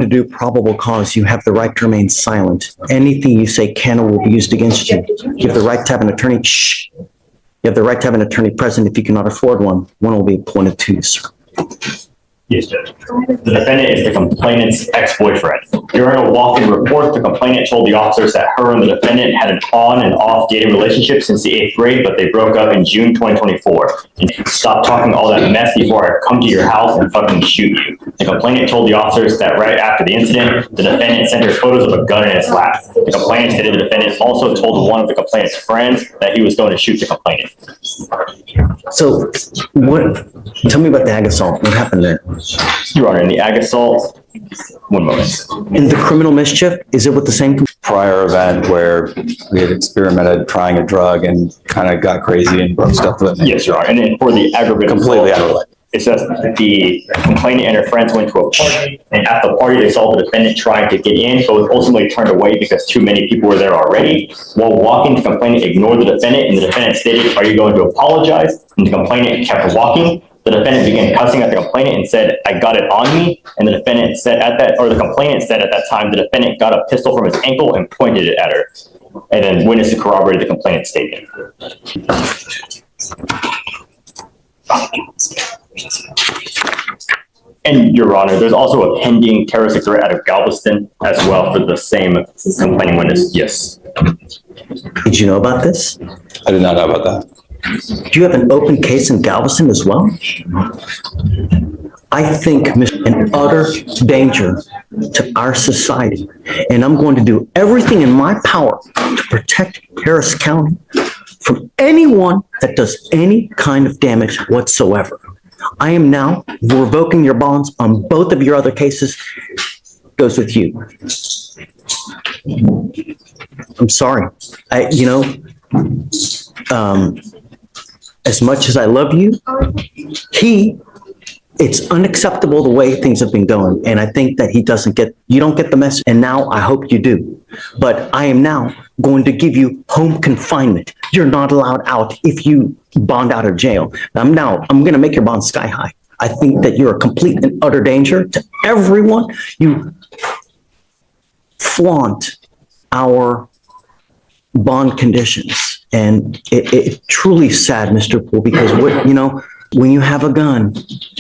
To do probable cause, you have the right to remain silent. Anything you say can or will be used against you. You have the right to have an attorney. Shh. You have the right to have an attorney present. If you cannot afford one, one will be appointed to you, sir. Yes, Judge. The defendant is the complainant's ex-boyfriend. During a walk-in report, the complainant told the officers that her and the defendant had an on and off dating relationship since the 8th grade, but they broke up in June 2024. And stop talking all that mess before I come to your house and fucking shoot you. The complainant told the officers that right after the incident, the defendant sent her photos of a gun in his lap. The complainant stated the defendant also told one of the complainant's friends that he was going to shoot the complainant. So, tell me about the ag assault. What happened there? Your Honor, in the ag assault, one moment. In the criminal mischief, is it with the same? Prior event where we had experimented trying a drug and kind of got crazy and broke stuff with it. Yes, Your Honor. And then for the aggravated completely assault, unrelated. it says the complainant and her friends went to a party, and at the party they saw the defendant trying to get in, but was ultimately turned away because too many people were there already. While walking, the complainant ignored the defendant, and the defendant stated, "Are you going to apologize?" And the complainant kept walking. The defendant began cussing at the complainant and said, "I got it on me." And the defendant said the complainant said at that time, the defendant got a pistol from his ankle and pointed it at her. And then witnesses corroborated the complainant's statement. And Your Honor, there's also a pending terroristic threat out of Galveston as well for the same complaining witness. Yes. Did you know about this? I did not know about that. Do you have an open case in Galveston as well? I think an utter danger to our society, and I'm going to do everything in my power to protect Harris County from anyone that does any kind of damage whatsoever. I am now revoking your bonds on both of your other cases. Goes with you. I'm sorry. As much as I love you, it's unacceptable the way things have been going. And I think that you don't get the message. And now I hope you do. But I am now going to give you home confinement. You're not allowed out if you bond out of jail. I'm going to make your bond sky high. I think that you're a complete and utter danger to everyone. You flaunt our bond conditions. And it's truly sad, Mr. Poole, because when you have a gun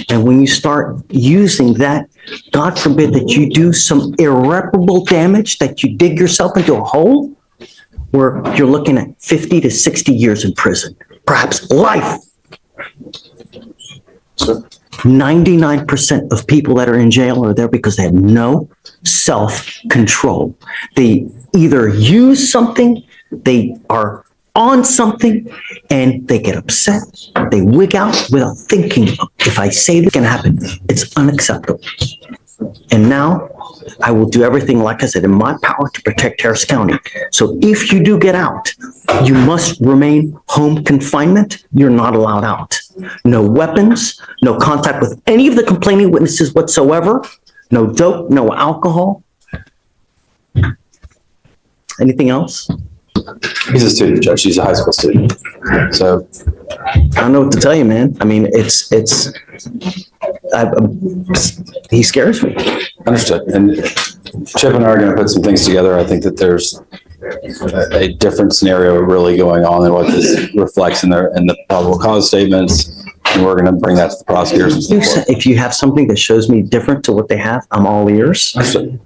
and when you start using that, God forbid that you do some irreparable damage, that you dig yourself into a hole where you're looking at 50 to 60 years in prison, perhaps life. 99% of people that are in jail are there because they have no self-control. They either use something, they are on something, and they get upset. They wig out without thinking, if I say this can happen, it's unacceptable. And now I will do everything, like I said, in my power to protect Harris County. So if you do get out, you must remain home confinement. You're not allowed out. No weapons, no contact with any of the complaining witnesses whatsoever, no dope, no alcohol. Anything else? He's a student, Judge. He's a high school student. So I don't know what to tell you, man. I mean, he scares me. understood. And Chip and I are going to put some things together. I think that there's a different scenario really going on than what this reflects in the probable cause statements. And we're going to bring that to the prosecutors. If you have something that shows me different to what they have, I'm all ears. Understood.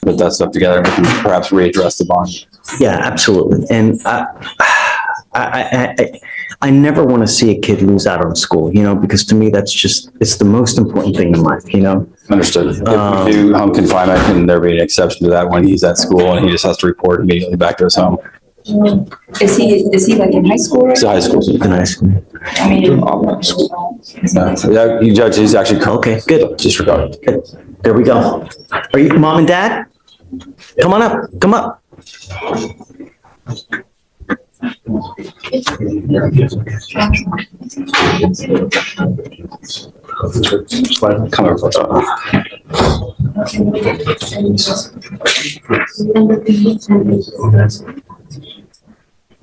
Put that stuff together and we can perhaps readdress the bond. Yeah, absolutely. And I never want to see a kid lose out on school, because to me, it's the most important thing in life, Understood. If we do home confinement, can there be an exception to that when he's at school and he just has to report immediately back to his home? Is he like in high school? He's a high school student. In high school. I mean, Yeah, you judge, he's actually. Okay, good. Disregard. Good. There we go. Are you mom and dad? Come on up. Come up. Come over.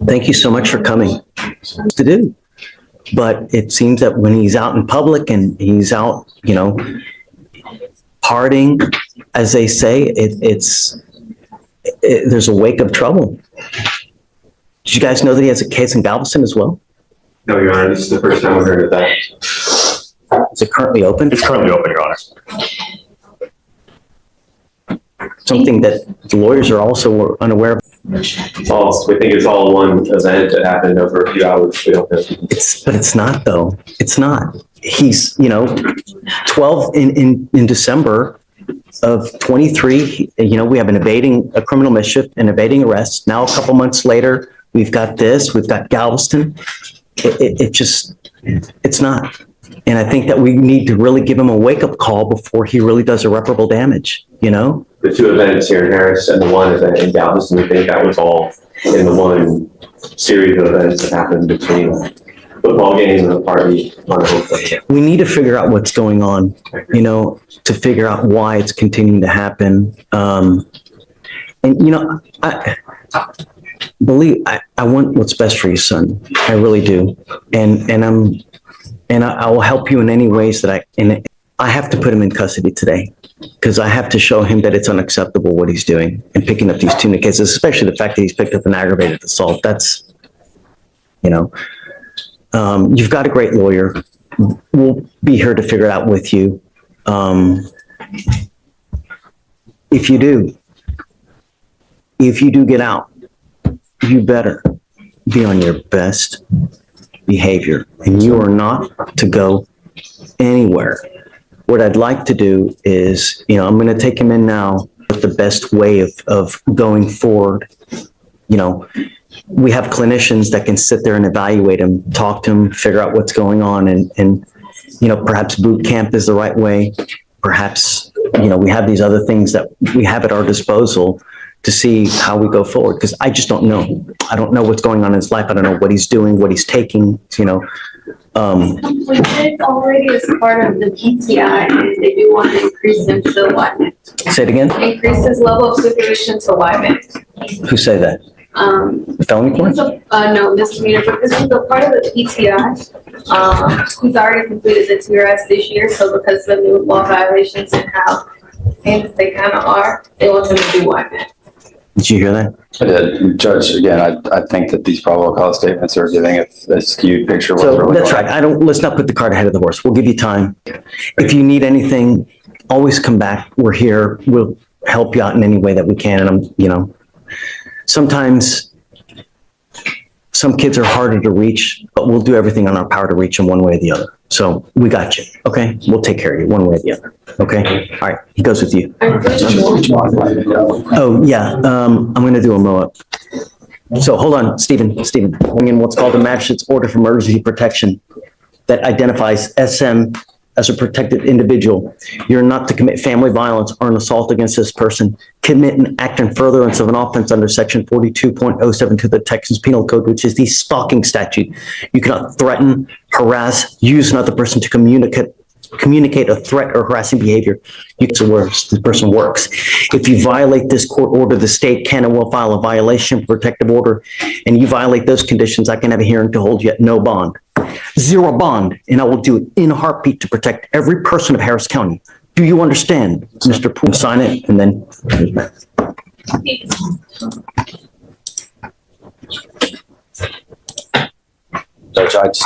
Thank you so much for coming. To do. But it seems that when he's out in public and he's out, parting, as they say, there's a wake of trouble. Did you guys know that he has a case in Galveston as well? No, Your Honor, this is the first time I've heard of that. Is it currently open? It's currently open, Your Honor. Something that the lawyers are also unaware of. We think it's all one event that happened over a few hours. We don't know. But it's not though. It's not. He's, 12 in December of 23, we have a criminal mischief, an evading arrest. Now, a couple months later, we've got Galveston. It's not. And I think that we need to really give him a wake-up call before he really does irreparable damage, The two events here in Harris and the one event in Galveston, we think that was all in the one series of events that happened between football games and a party on a hotel. We need to figure out what's going on, to figure out why it's continuing to happen. I want what's best for you, son. I really do. And I will help you in any ways that I have to put him in custody today because I have to show him that it's unacceptable what he's doing and picking up these tuna cases, especially the fact that he's picked up an aggravated assault. That's, you've got a great lawyer. We'll be here to figure it out with you. If you do get out, you better be on your best behavior, and you are not to go anywhere. What I'd like to do is, I'm going to take him in now with the best way of going forward. We have clinicians that can sit there and evaluate him, talk to him, figure out what's going on, and perhaps boot camp is the right way. Perhaps, we have these other things that we have at our disposal to see how we go forward, because I just don't know. I don't know what's going on in his life. I don't know what he's doing, what he's taking, We did already as part of the PTI, and they do want to increase him to why? Say it again? Increase his level of supervision to why? Who say that? Felony points? No, misdemeanor, but this is a part of the PTI. He's already completed the TRS this year, so because of the new law violations and how heinous they kind of are, they want him to do why? Did you hear that? I did. Judge, again, I think that these probable cause statements are giving a skewed picture of what's So really that's going on. right. Let's not put the cart ahead of the horse. We'll give you time. If you need anything, always come back. We're here. We'll help you out in any way that we can. And sometimes some kids are harder to reach, but we'll do everything on our power to reach them one way or the other. So we got you. Okay. We'll take care of you one way or the other. Okay. All right. He goes with you. Oh yeah. I'm going to do a mow-up. So hold on, Stephen, bring in what's called a magistrate's order for emergency protection that identifies SM as a protected individual. You're not to commit family violence or an assault against this person, commit an act in furtherance of an offense under section 42.072 of the Texas Penal Code, which is the stalking statute. You cannot threaten, harass, use another person to communicate a threat or harassing behavior. The person works. If you violate this court order, the state can and will file a violation protective order, and you violate those conditions, I can have a hearing to hold you at no bond. Zero bond, and I will do it in a heartbeat to protect every person of Harris County. Do you understand, Mr. Poole? Sign it, and then. Judge,